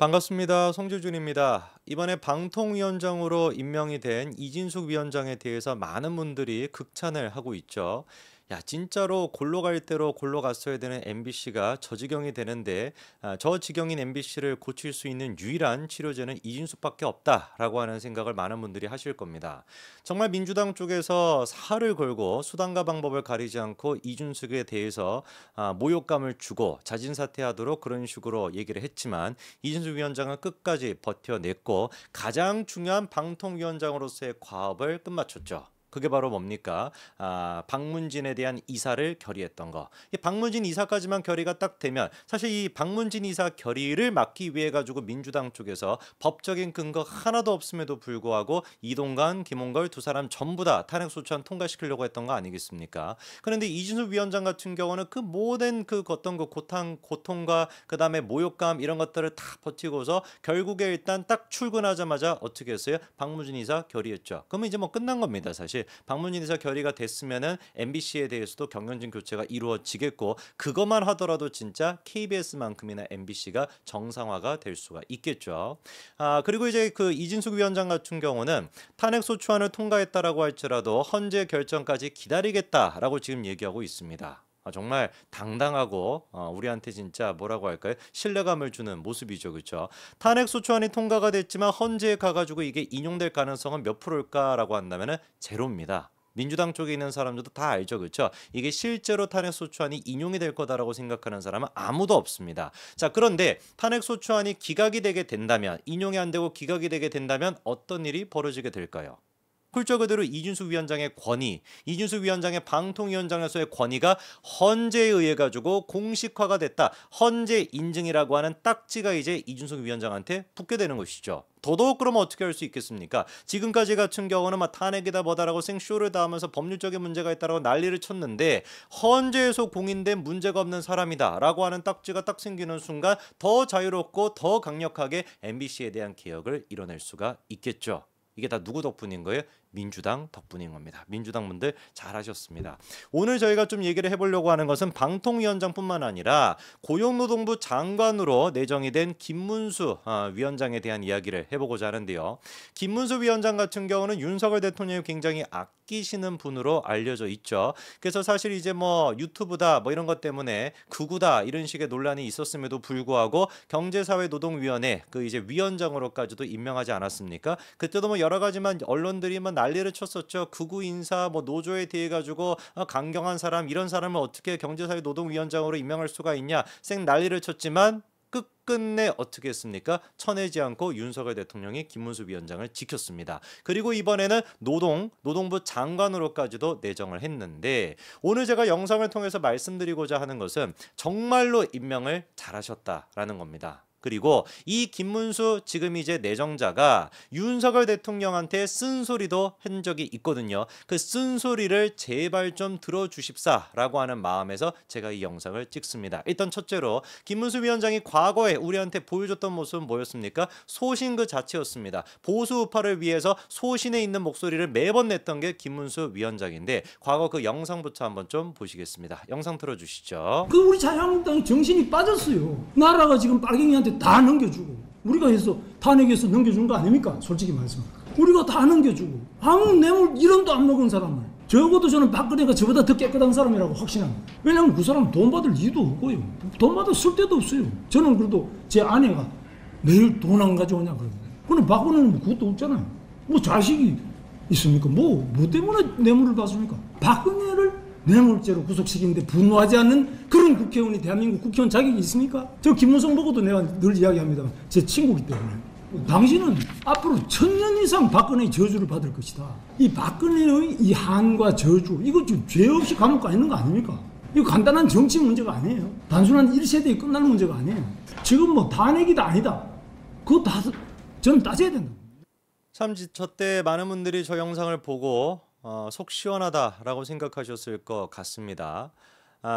반갑습니다. 송재준입니다. 이번에 방통위원장으로 임명이 된 이진숙 위원장에 대해서 많은 분들이 극찬을 하고 있죠. 야, 진짜로 골로 갈 대로 골로 갔어야 되는 MBC가 저 지경이 되는데 저 지경인 MBC를 고칠 수 있는 유일한 치료제는 이진숙밖에 없다라고 하는 생각을 많은 분들이 하실 겁니다. 정말 민주당 쪽에서 사활을 걸고 수단과 방법을 가리지 않고 이준숙에 대해서 모욕감을 주고 자진 사퇴하도록 그런 식으로 얘기를 했지만 이준숙 위원장은 끝까지 버텨냈고 가장 중요한 방통위원장으로서의 과업을 끝마쳤죠. 그게 바로 뭡니까? 박문진에 대한 이사를 결의했던 거. 이 박문진 이사까지만 결의가 딱 되면 사실 이 박문진 이사 결의를 막기 위해 가지고 민주당 쪽에서 법적인 근거 하나도 없음에도 불구하고 이동관, 김홍걸 두 사람 전부 다 탄핵 소추안 통과시키려고 했던 거 아니겠습니까? 그런데 이준석 위원장 같은 경우는 그 모든 그 어떤 그 고통과 그다음에 모욕감 이런 것들을 다 버티고서 결국에 일단 딱 출근하자마자 어떻게 했어요? 박문진 이사 결의했죠. 그러면 이제 뭐 끝난 겁니다, 사실. 박문진 이사 결의가 됐으면은 MBC에 대해서도 경영진 교체가 이루어지겠고 그것만 하더라도 진짜 KBS만큼이나 MBC가 정상화가 될 수가 있겠죠. 그리고 이제 그 이진숙 위원장 같은 경우는 탄핵 소추안을 통과했다라고 할지라도 헌재 결정까지 기다리겠다라고 지금 얘기하고 있습니다. 정말 당당하고 우리한테 진짜 뭐라고 할까요? 신뢰감을 주는 모습이죠. 그렇죠? 탄핵 소추안이 통과가 됐지만 헌재에 가가지고 이게 인용될 가능성은 몇 프로일까라고 한다면 제로입니다. 민주당 쪽에 있는 사람들도 다 알죠. 그렇죠? 이게 실제로 탄핵 소추안이 인용이 될 거다라고 생각하는 사람은 아무도 없습니다. 자, 그런데 탄핵 소추안이 기각이 되게 된다면 인용이 안 되고 기각이 되게 된다면 어떤 일이 벌어지게 될까요? 훌쩍 그대로 이준숙 위원장의 권위, 이준숙 위원장의 방통위원장에서의 권위가 헌재에 의해 가지고 공식화가 됐다. 헌재 인증이라고 하는 딱지가 이제 이준숙 위원장한테 붙게 되는 것이죠. 더더욱 그러면 어떻게 할 수 있겠습니까? 지금까지 같은 경우는 막 탄핵이다 뭐다라고 생쇼를 다 하면서 법률적인 문제가 있다라고 난리를 쳤는데 헌재에서 공인된 문제가 없는 사람이다라고 하는 딱지가 딱 생기는 순간 더 자유롭고 더 강력하게 MBC에 대한 개혁을 이뤄낼 수가 있겠죠. 이게 다 누구 덕분인 거예요? 민주당 덕분인 겁니다. 민주당 분들 잘하셨습니다. 오늘 저희가 좀 얘기를 해보려고 하는 것은 방통위원장뿐만 아니라 고용노동부 장관으로 내정이 된 김문수 위원장에 대한 이야기를 해보고자 하는데요. 김문수 위원장 같은 경우는 윤석열 대통령이 굉장히 아끼시는 분으로 알려져 있죠. 그래서 사실 이제 뭐 유튜브다 뭐 이런 것 때문에 극우다 이런 식의 논란이 있었음에도 불구하고 경제사회노동위원회 그 이제 위원장으로까지도 임명하지 않았습니까? 그때도 뭐 여러 가지만 언론들이 막 난리를 쳤었죠. 극우 인사 뭐 노조에 대해 가지고 강경한 사람 이런 사람을 어떻게 경제사회노동위원장으로 임명할 수가 있냐 생 난리를 쳤지만 끝끝내 어떻게 했습니까? 쳐내지 않고 윤석열 대통령이 김문수 위원장을 지켰습니다. 그리고 이번에는 노동부 장관으로까지도 내정을 했는데 오늘 제가 영상을 통해서 말씀드리고자 하는 것은 정말로 임명을 잘하셨다라는 겁니다. 그리고 이 김문수 지금 이제 내정자가 윤석열 대통령한테 쓴소리도 한 적이 있거든요. 그 쓴소리를 제발 좀 들어주십사라고 하는 마음에서 제가 이 영상을 찍습니다. 일단 첫째로 김문수 위원장이 과거에 우리한테 보여줬던 모습은 뭐였습니까? 소신 그 자체였습니다. 보수 우파를 위해서 소신에 있는 목소리를 매번 냈던 게 김문수 위원장인데 과거 그 영상부터 한번 좀 보시겠습니다. 영상 틀어주시죠. 그 우리 자유한국당이 정신이 빠졌어요. 나라가 지금 빨갱이한테 다 넘겨주고 우리가 해서 탄핵해서 넘겨준 거 아닙니까? 솔직히 말씀. 우리가 다 넘겨주고 아무 뇌물 1원도 안 먹은 사람을 적어도 저는 박근혜가 저보다 더 깨끗한 사람이라고 확신합니다. 왜냐하면 그 사람은 돈 받을 이유도 없고요. 돈 받을 쓸데도 없어요. 저는 그래도 제 아내가 매일 돈 안 가져오냐 그러거든요. 그럼 박근혜는 뭐 그것도 없잖아요. 뭐 자식이 있습니까? 뭐 때문에 뇌물을 받습니까? 박근혜를 뇌물죄로 구속시키는데 분노하지 않는 그런 국회의원이 대한민국 국회의원 자격이 있습니까? 저 김무성 보고도 내가 늘 이야기합니다만 제 친구이기 때문에 당신은 앞으로 1000년 이상 박근혜의 저주를 받을 것이다. 이 박근혜의 이 한과 저주 이거 지금 죄 없이 감옥 가 있는 거 아닙니까? 이거 간단한 정치 문제가 아니에요. 단순한 1세대에 끝나는 문제가 아니에요. 지금 뭐 탄핵이다 아니다 그거 다 저는 따져야 된다. 참 저때 많은 분들이 저 영상을 보고 속 시원하다라고 생각하셨을 것 같습니다.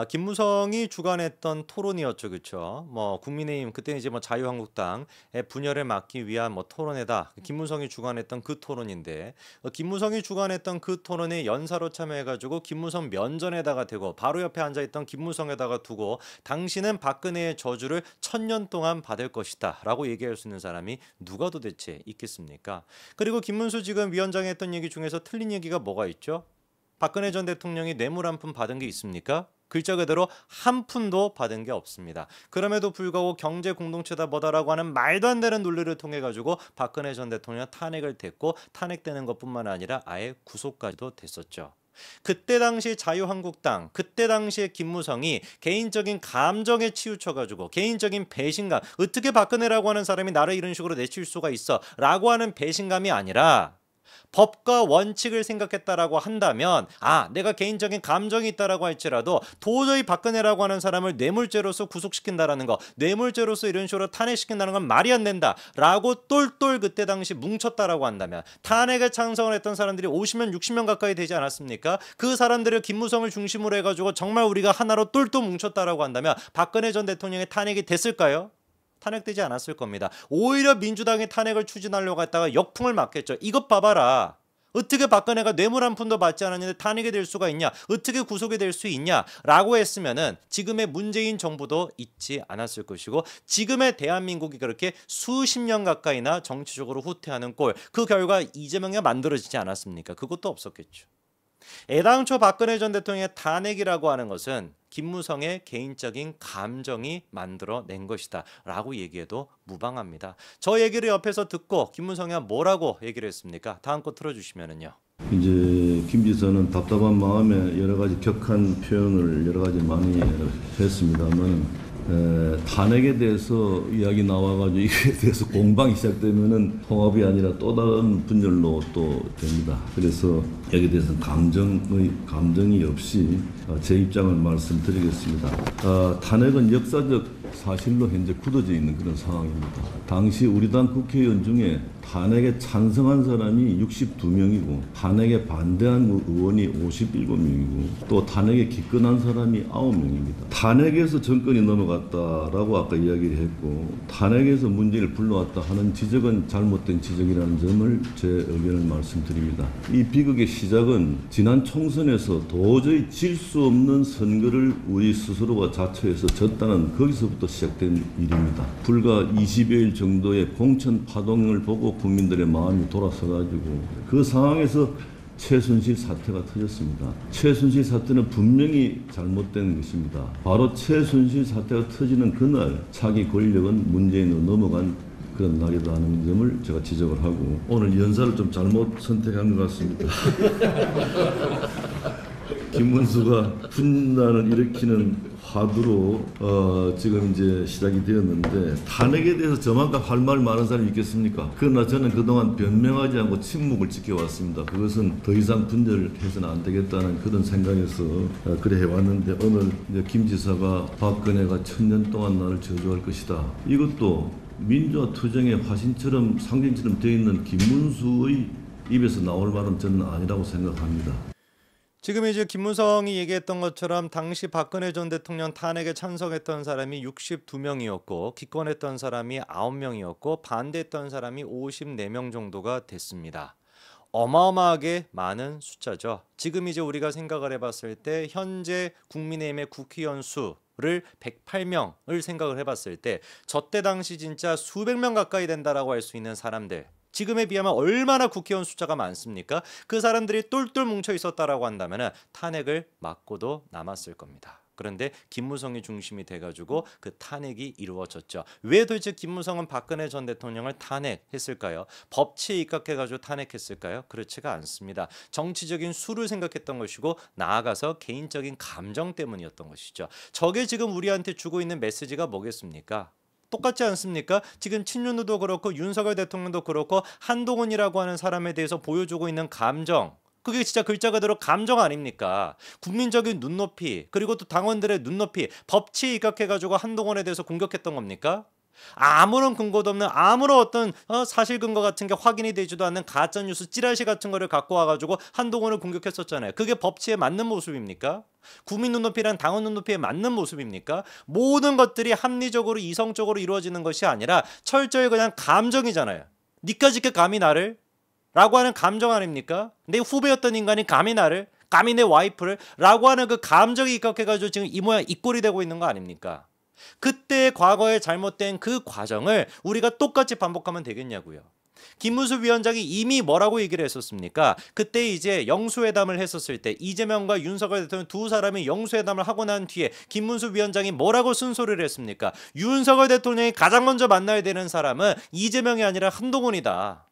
김무성이 주관했던 토론이었죠, 그렇죠? 뭐 국민의힘 그때 이제 뭐 자유한국당의 분열을 막기 위한 뭐 토론회다. 김무성이 주관했던 그 토론인데 김무성이 주관했던 그 토론에 연사로 참여해가지고 김무성 면전에다가 대고 바로 옆에 앉아있던 김무성에다가 두고 당신은 박근혜의 저주를 1000년 동안 받을 것이다라고 얘기할 수 있는 사람이 누가 도대체 있겠습니까? 그리고 김문수 지금 위원장이 했던 얘기 중에서 틀린 얘기가 뭐가 있죠? 박근혜 전 대통령이 뇌물 한 푼 받은 게 있습니까? 글자 그대로 한 푼도 받은 게 없습니다. 그럼에도 불구하고 경제 공동체다 뭐다라고 하는 말도 안 되는 논리를 통해 가지고 박근혜 전 대통령 탄핵을 됐고 탄핵되는 것뿐만 아니라 아예 구속까지도 됐었죠. 그때 당시 자유한국당, 그때 당시에 김무성이 개인적인 감정에 치우쳐가지고 개인적인 배신감, 어떻게 박근혜라고 하는 사람이 나를 이런 식으로 내칠 수가 있어 라고 하는 배신감이 아니라 법과 원칙을 생각했다라고 한다면 내가 개인적인 감정이 있다라고 할지라도 도저히 박근혜라고 하는 사람을 뇌물죄로서 구속시킨다라는 거, 뇌물죄로서 이런 식으로 탄핵시킨다는 건 말이 안 된다라고 똘똘 그때 당시 뭉쳤다라고 한다면 탄핵에 찬성을 했던 사람들이 50명 60명 가까이 되지 않았습니까? 그 사람들을 김무성을 중심으로 해가지고 정말 우리가 하나로 똘똘 뭉쳤다라고 한다면 박근혜 전 대통령의 탄핵이 됐을까요? 탄핵되지 않았을 겁니다. 오히려 민주당이 탄핵을 추진하려고 했다가 역풍을 맞겠죠. 이것 봐봐라. 어떻게 박근혜가 뇌물 한 푼도 받지 않았는데 탄핵이 될 수가 있냐? 어떻게 구속이 될 수 있냐? 라고 했으면은 지금의 문재인 정부도 있지 않았을 것이고 지금의 대한민국이 그렇게 수십 년 가까이나 정치적으로 후퇴하는 꼴, 그 결과 이재명이 만들어지지 않았습니까? 그것도 없었겠죠. 애당초 박근혜 전 대통령의 탄핵이라고 하는 것은 김무성의 개인적인 감정이 만들어낸 것이다 라고 얘기해도 무방합니다. 저 얘기를 옆에서 듣고 김무성이 뭐라고 얘기를 했습니까? 다음 거 틀어주시면은요. 이제 김 지사는 답답한 마음에 여러 가지 격한 표현을 여러 가지 많이 했습니다만 탄핵에 대해서 이야기 나와가지고 이에 대해서 공방이 시작되면은 통합이 아니라 또 다른 분열로 또 됩니다. 그래서 여기에 대해서는 감정이 없이 제 입장을 말씀드리겠습니다. 탄핵은 역사적 사실로 현재 굳어져 있는 그런 상황입니다. 당시 우리 당 국회의원 중에 탄핵에 찬성한 사람이 62명이고 탄핵에 반대한 의원이 57명이고 또 탄핵에 기권한 사람이 9명입니다. 탄핵에서 정권이 넘어갔다라고 아까 이야기를 했고 탄핵에서 문제를 불러왔다 하는 지적은 잘못된 지적이라는 점을 제 의견을 말씀드립니다. 이 비극의 시작은 지난 총선에서 도저히 질 수 없는 선거를 우리 스스로가 자처해서 졌다는 거기서부터 시작된 일입니다. 불과 20여일 정도의 공천 파동을 보고 국민들의 마음이 돌아서가지고 그 상황에서 최순실 사태가 터졌습니다. 최순실 사태는 분명히 잘못된 것입니다. 바로 최순실 사태가 터지는 그날 차기 권력은 문재인으로 넘어간 그런 날이다 하는 점을 제가 지적을 하고 오늘 연사를 좀 잘못 선택한 것 같습니다. 김문수가 분란을 일으키는 화두로 지금 이제 시작이 되었는데 탄핵에 대해서 저만큼 할 말 많은 사람이 있겠습니까? 그러나 저는 그동안 변명하지 않고 침묵을 지켜왔습니다. 그것은 더 이상 분열해서는 안 되겠다는 그런 생각에서 그래 해왔는데 오늘 이제 김 지사가 박근혜가 1000년 동안 나를 저주할 것이다. 이것도 민주화 투쟁의 화신처럼 상징처럼 되어 있는 김문수의 입에서 나올 말은 저는 아니라고 생각합니다. 지금 이제 김무성이 얘기했던 것처럼 당시 박근혜 전 대통령 탄핵에 찬성했던 사람이 62명이었고 기권했던 사람이 9명이었고 반대했던 사람이 54명 정도가 됐습니다. 어마어마하게 많은 숫자죠. 지금 이제 우리가 생각을 해봤을 때 현재 국민의힘의 국회의원 수를 108명을 생각을 해봤을 때 저때 당시 진짜 수백 명 가까이 된다라고 할 수 있는 사람들, 지금에 비하면 얼마나 국회의원 숫자가 많습니까? 그 사람들이 똘똘 뭉쳐 있었다라고 한다면 탄핵을 막고도 남았을 겁니다. 그런데 김무성이 중심이 돼가지고 그 탄핵이 이루어졌죠. 왜 도대체 김무성은 박근혜 전 대통령을 탄핵했을까요? 법치에 입각해가지고 탄핵했을까요? 그렇지가 않습니다. 정치적인 수를 생각했던 것이고 나아가서 개인적인 감정 때문이었던 것이죠. 저게 지금 우리한테 주고 있는 메시지가 뭐겠습니까? 똑같지 않습니까? 지금 친윤도 그렇고 윤석열 대통령도 그렇고 한동훈이라고 하는 사람에 대해서 보여주고 있는 감정, 그게 진짜 글자 그대로 감정 아닙니까? 국민적인 눈높이, 그리고 또 당원들의 눈높이, 법치에 입각해가지고 한동훈에 대해서 공격했던 겁니까? 아무런 근거도 없는 아무런 어떤 사실 근거 같은 게 확인이 되지도 않는 가짜뉴스 찌라시 같은 거를 갖고 와가지고 한동훈을 공격했었잖아요. 그게 법치에 맞는 모습입니까? 국민 눈높이란 당원 눈높이에 맞는 모습입니까? 모든 것들이 합리적으로 이성적으로 이루어지는 것이 아니라 철저히 그냥 감정이잖아요. 니까짓 게 감히 나를? 라고 하는 감정 아닙니까? 내 후배였던 인간이 감히 나를? 감히 내 와이프를? 라고 하는 그 감정이 입각해가지고 지금 이 모양 이 꼴이 되고 있는 거 아닙니까? 그때 과거에 잘못된 그 과정을 우리가 똑같이 반복하면 되겠냐고요. 김문수 위원장이 이미 뭐라고 얘기를 했었습니까? 그때 이제 영수회담을 했었을 때 이재명과 윤석열 대통령 두 사람이 영수회담을 하고 난 뒤에 김문수 위원장이 뭐라고 쓴소리를 했습니까? 윤석열 대통령이 가장 먼저 만나야 되는 사람은 이재명이 아니라 한동훈이다.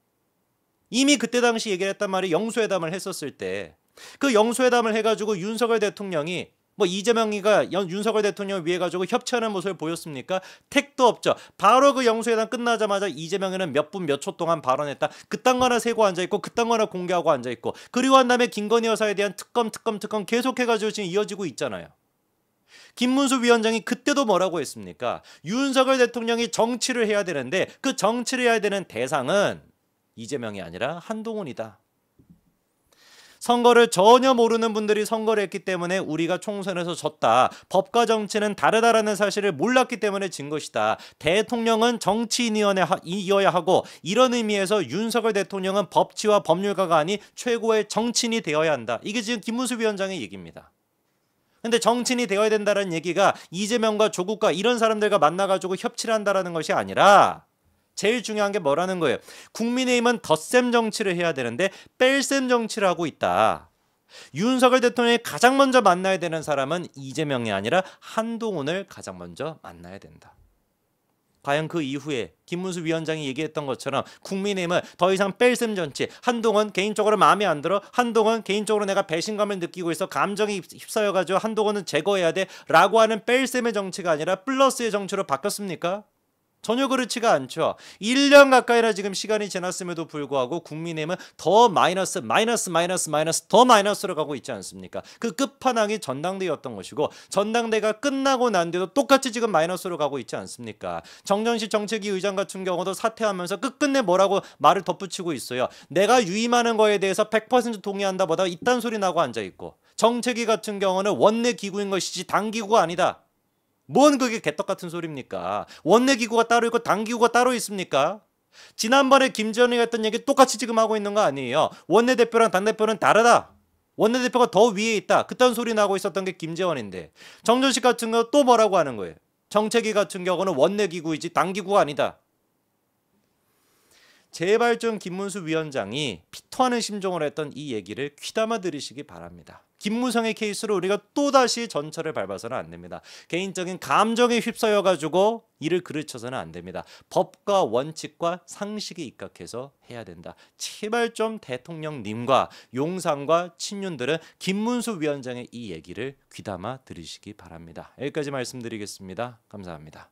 이미 그때 당시 얘기를 했단 말이 영수회담을 했었을 때 그 영수회담을 해가지고 윤석열 대통령이 뭐 이재명이가 윤석열 대통령을 위해 가지고 협치하는 모습을 보였습니까? 택도 없죠. 바로 그 영수회담 끝나자마자 이재명이는 몇 분 몇 초 동안 발언했다. 그딴 거나 세고 앉아있고 그딴 거나 공개하고 앉아있고 그리고 한 다음에 김건희 여사에 대한 특검 계속해가지고 지금 이어지고 있잖아요. 김문수 위원장이 그때도 뭐라고 했습니까? 윤석열 대통령이 정치를 해야 되는데 그 정치를 해야 되는 대상은 이재명이 아니라 한동훈이다. 선거를 전혀 모르는 분들이 선거를 했기 때문에 우리가 총선에서 졌다. 법과 정치는 다르다라는 사실을 몰랐기 때문에 진 것이다. 대통령은 정치인이어야 하고 이런 의미에서 윤석열 대통령은 법치와 법률가가 아닌 최고의 정치인이 되어야 한다. 이게 지금 김문수 위원장의 얘기입니다. 근데 정치인이 되어야 된다는 얘기가 이재명과 조국과 이런 사람들과 만나가지고 협치를 한다는 것이 아니라 제일 중요한 게 뭐라는 거예요? 국민의힘은 덧셈 정치를 해야 되는데 뺄셈 정치를 하고 있다. 윤석열 대통령이 가장 먼저 만나야 되는 사람은 이재명이 아니라 한동훈을 가장 먼저 만나야 된다. 과연 그 이후에 김문수 위원장이 얘기했던 것처럼 국민의힘은 더 이상 뺄셈 정치, 한동훈 개인적으로 마음에 안 들어, 한동훈 개인적으로 내가 배신감을 느끼고 있어, 감정이 휩싸여가지고 한동훈은 제거해야 돼 라고 하는 뺄셈의 정치가 아니라 플러스의 정치로 바뀌었습니까? 전혀 그렇지가 않죠. 1년 가까이나 지금 시간이 지났음에도 불구하고 국민의힘은 더 마이너스 더 마이너스로 가고 있지 않습니까? 그 끝판왕이 전당대회였던 것이고 전당대회가 끝나고 난 뒤에도 똑같이 지금 마이너스로 가고 있지 않습니까? 정전식 정책위 의장 같은 경우도 사퇴하면서 끝끝내 뭐라고 말을 덧붙이고 있어요. 내가 유임하는 거에 대해서 100% 동의한다 보다 이딴 소리 나고 앉아있고 정책위 같은 경우는 원내 기구인 것이지 당 기구가 아니다. 뭔 그게 개떡 같은 소리입니까? 원내 기구가 따로 있고 당 기구가 따로 있습니까? 지난번에 김지현이가 했던 얘기 똑같이 지금 하고 있는 거 아니에요. 원내대표랑 당대표는 다르다. 원내대표가 더 위에 있다. 그딴 소리 나고 있었던 게 김재원인데 정전식 같은 거 또 뭐라고 하는 거예요? 정책위 같은 경우는 원내 기구이지 당 기구가 아니다. 제발 좀 김문수 위원장이 피토하는 심정으로 했던 이 얘기를 귀담아 들으시기 바랍니다. 김무성의 케이스로 우리가 또다시 전철을 밟아서는 안 됩니다. 개인적인 감정에 휩싸여가지고 이를 그르쳐서는 안 됩니다. 법과 원칙과 상식에 입각해서 해야 된다. 제발 좀 대통령님과 용산과 친윤들은 김문수 위원장의 이 얘기를 귀담아 들으시기 바랍니다. 여기까지 말씀드리겠습니다. 감사합니다.